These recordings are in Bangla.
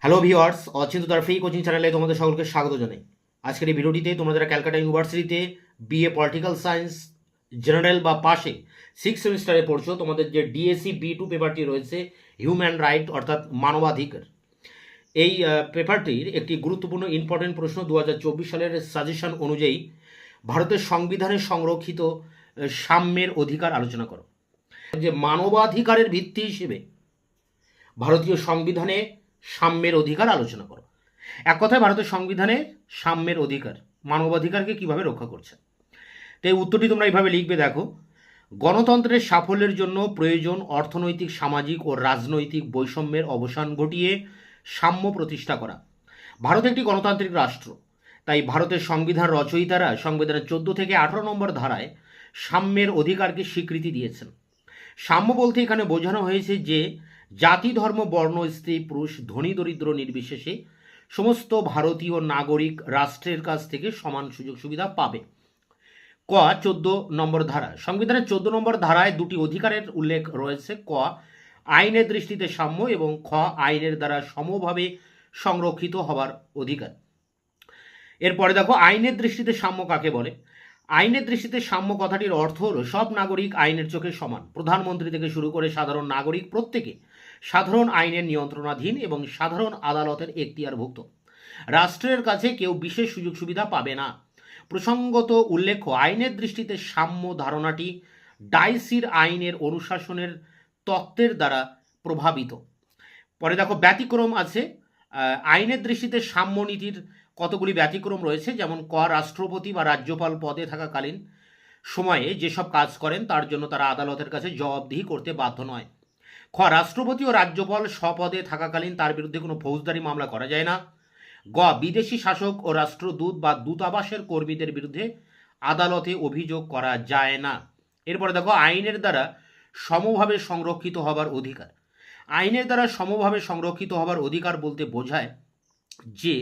হ্যালো ভিওয়ার্স, অচিন্ততার ফ্রি কোচিং চ্যানেলে তোমাদের সকলকে স্বাগত জানাই। আজকের এই ভিডিওটিতে তোমরা যারা ক্যালকাটা ইউনিভার্সিটিতে বিএ পলিটিক্যাল সায়েন্স জেনারেল বা পাশে 6 সেমিস্টারে পড়ছো, তোমাদের যে ডিএসসি B2 পেপারটি রয়েছে হিউম্যান রাইট অর্থাৎ মানবাধিকার, এই পেপারটির একটি গুরুত্বপূর্ণ ইম্পর্টেন্ট প্রশ্ন 2024 সালের সাজেশন অনুযায়ী ভারতের সংবিধানে সংরক্ষিত সাম্যের অধিকার আলোচনা করো। যে মানবাধিকারের ভিত্তি হিসেবে ভারতীয় সংবিধানে সাম্যের অধিকার আলোচনা করো। এক কথায় ভারতের সংবিধানে সাম্যের অধিকার মানবাধিকারকে কিভাবে রক্ষা করছে। তো এই উত্তরটি তোমরা এইভাবে লিখবে, দেখো, গণতন্ত্রের সাফল্যের জন্য প্রয়োজন অর্থনৈতিক, সামাজিক ও রাজনৈতিক বৈষম্যের অবসান ঘটিয়ে সাম্য প্রতিষ্ঠা করা। ভারত একটি গণতান্ত্রিক রাষ্ট্র, তাই ভারতের সংবিধান রচয়িতারা সংবিধানের 14 থেকে 18 নম্বর ধারায় সাম্যের অধিকারকে স্বীকৃতি দিয়েছেন। সাম্য বলতে এখানে বোঝানো হয়েছে যে জাতি, ধর্ম, বর্ণ, স্ত্রী, পুরুষ, ধনী দরিদ্র নির্বিশেষে সমস্ত ভারতীয় নাগরিক রাষ্ট্রের কাছ থেকে সমান সুযোগ সুবিধা পাবে। 14 নম্বর ধারা, সংবিধানের 14 নম্বর ধারায় দুটি অধিকারের উল্লেখ রয়েছে। আইনের দৃষ্টিতে সাম্য এবং আইনের দ্বারা সমভাবে সংরক্ষিত হবার অধিকার। এরপরে দেখো, আইনের দৃষ্টিতে সাম্য কাকে বলে। আইনের দৃষ্টিতে সাম্য কথাটির অর্থ হলো সব নাগরিক আইনের চোখে সমান। প্রধানমন্ত্রী থেকে শুরু করে সাধারণ নাগরিক প্রত্যেকে সাধারণ আইনের নিয়ন্ত্রণাধীন এবং সাধারণ আদালতের এখতিয়ারভুক্ত। রাষ্ট্রের কাছে কেউ বিশেষ সুযোগ সুবিধা পাবে না। প্রসঙ্গত উল্লেখ্য, আইনের দৃষ্টিতে সাম্য ধারণাটি ডাইসির আইনের অনুশাসনের তত্ত্বের দ্বারা প্রভাবিত। পরে দেখো, ব্যতিক্রম আছে। আইনের দৃষ্টিতে সাম্য নীতির কতগুলি ব্যতিক্রম রয়েছে, যেমন রাষ্ট্রপতি বা রাজ্যপাল পদে থাকাকালীন সময়ে যেসব কাজ করেন তার জন্য তারা আদালতের কাছে জবাবদিহি করতে বাধ্য নয়। রাষ্ট্রপতি ও রাজ্যপাল স্বপদে থাকাকালীন তার বিরুদ্ধে কোনো ফৌজদারি মামলা করা যায় না। বিদেশি শাসক ও রাষ্ট্রদূত বা দূতাবাসের কর্মীদের বিরুদ্ধে আদালতে অভিযোগ করা যায় না। এরপরে দেখো, আইনের দ্বারা সমভাবে সংরক্ষিত হবার অধিকার। আইনের দ্বারা সমভাবে সংরক্ষিত হবার অধিকার বলতে বোঝায় যে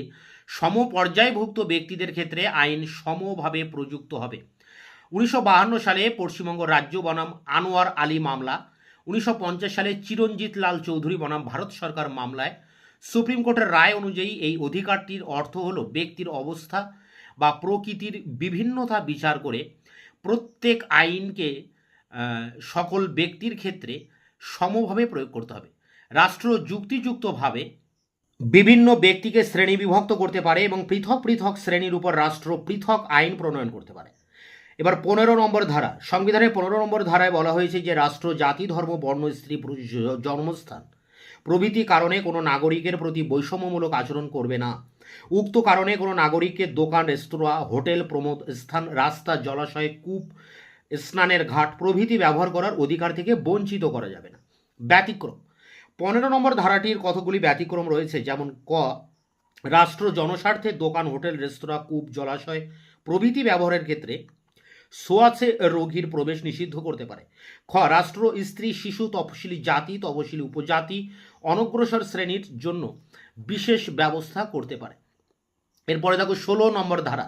সমপর্যায়ভুক্ত ব্যক্তিদের ক্ষেত্রে আইন সমভাবে প্রযুক্ত হবে। 1952 সালে পশ্চিমবঙ্গ রাজ্য বনাম আনোয়ার আলী মামলা, 1950 সালে চিরঞ্জিত লাল চৌধুরী বনাম ভারত সরকার মামলায় সুপ্রিম কোর্টের রায় অনুযায়ী এই অধিকারটির অর্থ হলো ব্যক্তির অবস্থা বা প্রকৃতির বিভিন্নতা বিচার করে প্রত্যেক আইনকে সকল ব্যক্তির ক্ষেত্রে সমভাবে প্রয়োগ করতে হবে। রাষ্ট্র যুক্তিযুক্তভাবে বিভিন্ন ব্যক্তিকে শ্রেণী বিভক্ত করতে পারে এবং পৃথক পৃথক শ্রেণীর উপর রাষ্ট্র পৃথক আইন প্রণয়ন করতে পারে। এবার 15 নম্বর ধারা, সংবিধানের 15 নম্বর ধারায় বলা হয়েছে যে রাষ্ট্র জাতি, ধর্ম, বর্ণ, স্ত্রী, পুরুষ, জন্মস্থান প্রভৃতি কারণে কোনো নাগরিকের প্রতি বৈষম্যমূলক আচরণ করবে না। উক্ত কারণে কোনো নাগরিককে দোকান, রেস্তোরাঁ, হোটেল, প্রমোদ স্থান, রাস্তা, জলাশয়, কূপ, স্নানের ঘাট প্রভৃতি ব্যবহার করার অধিকার থেকে বঞ্চিত করা যাবে না। ব্যতিক্রম, 15 নম্বর ধারাটির কতগুলি ব্যতিক্রম রয়েছে, যেমন রাষ্ট্র জনস্বার্থে দোকান, হোটেল, রেস্তোরাঁ, কূপ, জলাশয় প্রভৃতি ব্যবহারের ক্ষেত্রে ছোঁয়াচে রোগীর প্রবেশ নিষিদ্ধ করতে পারে। রাষ্ট্র স্ত্রী, শিশু, তপশিলি জাতি, তপশিলি উপজাতি, অনগ্রসর শ্রেণীর জন্য বিশেষ ব্যবস্থা করতে পারে। এরপরে দেখো 16 নম্বর ধারা।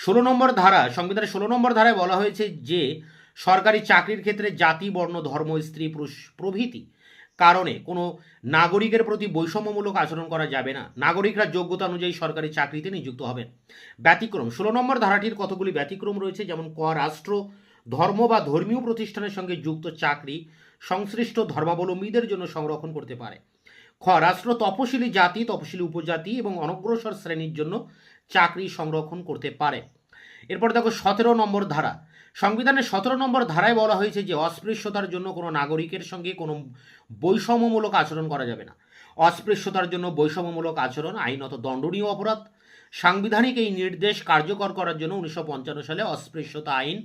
16 নম্বর ধারা, সংবিধানের 16 নম্বর ধারায় বলা হয়েছে যে সরকারি চাকরির ক্ষেত্রে জাতি, বর্ণ, ধর্ম, স্ত্রী, পুরুষ প্রভৃতি কারণে কোনো নাগরিকের প্রতি বৈষম্যমূলক আচরণ করা যাবে না। নাগরিকরা যোগ্যতা অনুযায়ী সরকারি চাকরিতে নিযুক্ত হবেন। ব্যতিক্রম, 16 নম্বর ধারাটির কতগুলি ব্যতিক্রম রয়েছে, যেমন রাষ্ট্র ধর্ম বা ধর্মীয় প্রতিষ্ঠানের সঙ্গে যুক্ত চাকরি সংশ্লিষ্ট ধর্মাবলম্বীদের জন্য সংরক্ষণ করতে পারে। রাষ্ট্র তপশিলি জাতি, তপশিলি উপজাতি এবং অনগ্রসর শ্রেণীর জন্য চাকরি সংরক্ষণ করতে পারে। এরপর দেখো 17 নম্বর ধারা, সংবিধানের 17 নম্বর ধারায় বলা হয়েছে যে অস্পৃশ্যতার জন্য কোনো নাগরিকের সঙ্গে কোনো বৈষম্যমূলক আচরণ করা যাবে না। অস্পৃশ্যতার জন্য বৈষম্যমূলক আচরণ আইনত দণ্ডনীয় অপরাধ। সাংবিধানিক এই নির্দেশ কার্যকর করার জন্য 1955 সালে অস্পৃশ্যতা আইন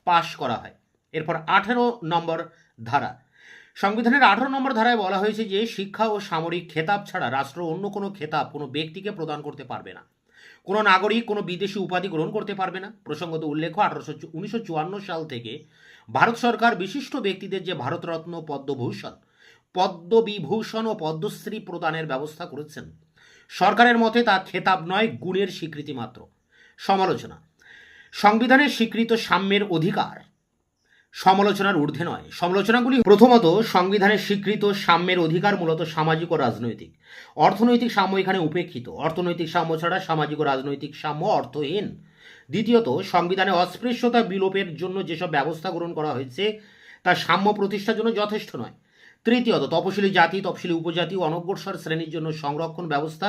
পাশ করা হয়। এরপর 18 নম্বর ধারা, সংবিধানের 18 নম্বর ধারায় বলা হয়েছে যে শিক্ষা ও সামরিক খেতাব ছাড়া রাষ্ট্র অন্য কোনো খেতাব কোনো ব্যক্তিকে প্রদান করতে পারবে না। কোনো নাগরিক কোনো বিদেশি উপাধি গ্রহণ করতে পারবে না। প্রসঙ্গত উল্লেখ্য, 1954 সাল থেকে ভারত সরকার বিশিষ্ট ব্যক্তিদের যে ভারতরত্ন, পদ্মভূষণ, পদ্মবিভূষণ ও পদ্মশ্রী প্রদানের ব্যবস্থা করেছেন। সরকারের মতে তা খেতাব নয়, গুণের স্বীকৃতি মাত্র। সমালোচনা, সংবিধানের স্বীকৃত সাম্যের অধিকার সমালোচনার ঊর্ধ্বে নয়। সমালোচনাগুলি প্রথমত সংবিধানের স্বীকৃত সাম্যের অধিকার মূলত সামাজিক ও রাজনৈতিক। অর্থনৈতিক সাম্য এখানে উপেক্ষিত। অর্থনৈতিক সাম্য ছাড়া সামাজিক ও রাজনৈতিক সাম্য অর্থহীন। দ্বিতীয়ত সংবিধানে অস্পৃশ্যতা বিলোপের জন্য যেসব ব্যবস্থা গ্রহণ করা হয়েছে তা সাম্য প্রতিষ্ঠার জন্য যথেষ্ট নয়। তৃতীয়ত তপশিলি জাতি, তপশিলি উপজাতি ও অনগ্রসর শ্রেণীর জন্য সংরক্ষণ ব্যবস্থা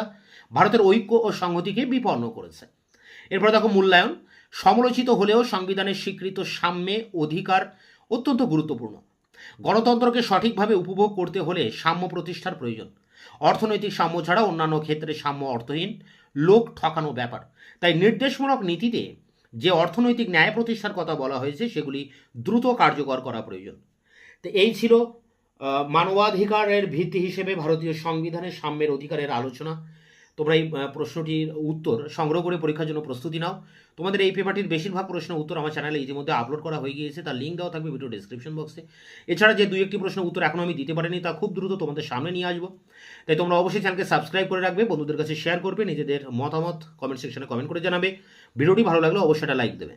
ভারতের ঐক্য ও সংহতিকে বিপন্ন করেছে। এরপর দেখো মূল্যায়ন। সমালোচিত হলেও সংবিধানের স্বীকৃত সাম্যে অধিকার অত্যন্ত গুরুত্বপূর্ণ। গণতন্ত্রকে সঠিকভাবে উপভোগ করতে হলে সাম্য প্রতিষ্ঠার প্রয়োজন। অর্থনৈতিক সাম্য ছাড়া অন্যান্য ক্ষেত্রে সাম্য অর্থহীন, লোক ঠকানো ব্যাপার। তাই নির্দেশমূলক নীতিতে যে অর্থনৈতিক ন্যায় প্রতিষ্ঠার কথা বলা হয়েছে সেগুলি দ্রুত কার্যকর করা প্রয়োজন। তো এই ছিল মানবাধিকারের ভিত্তি হিসেবে ভারতীয় সংবিধানের সাম্যের অধিকারের আলোচনা। তোমরা এই প্রশ্নটির উত্তর সংগ্রহ করে পরীক্ষার জন্য প্রস্তুতি নাও। তোমাদের এই পেপারটির বেশিরভাগ প্রশ্নের উত্তর আমার চ্যানেলে ইতিমধ্যে আপলোড করা হয়ে গিয়েছে, তার লিঙ্ক দেওয়া থাকবে ভিডিও ডিসক্রিপশন বক্সে। এছাড়া যে দুই একটি প্রশ্নের উত্তর এখনও আমি দিতে পারিনি তা খুব দ্রুত তোমাদের সামনে নিয়ে আসবো। তাই তোমরা অবশ্যই চ্যানেলকে সাবস্ক্রাইব করে রাখবে, বন্ধুদের কাছে শেয়ার করবে, নিজেদের মতামত কমেন্ট সেকশনে কমেন্ট করে জানাবে। ভিডিওটি ভালো লাগলে অবশ্যই একটা লাইক দেবে।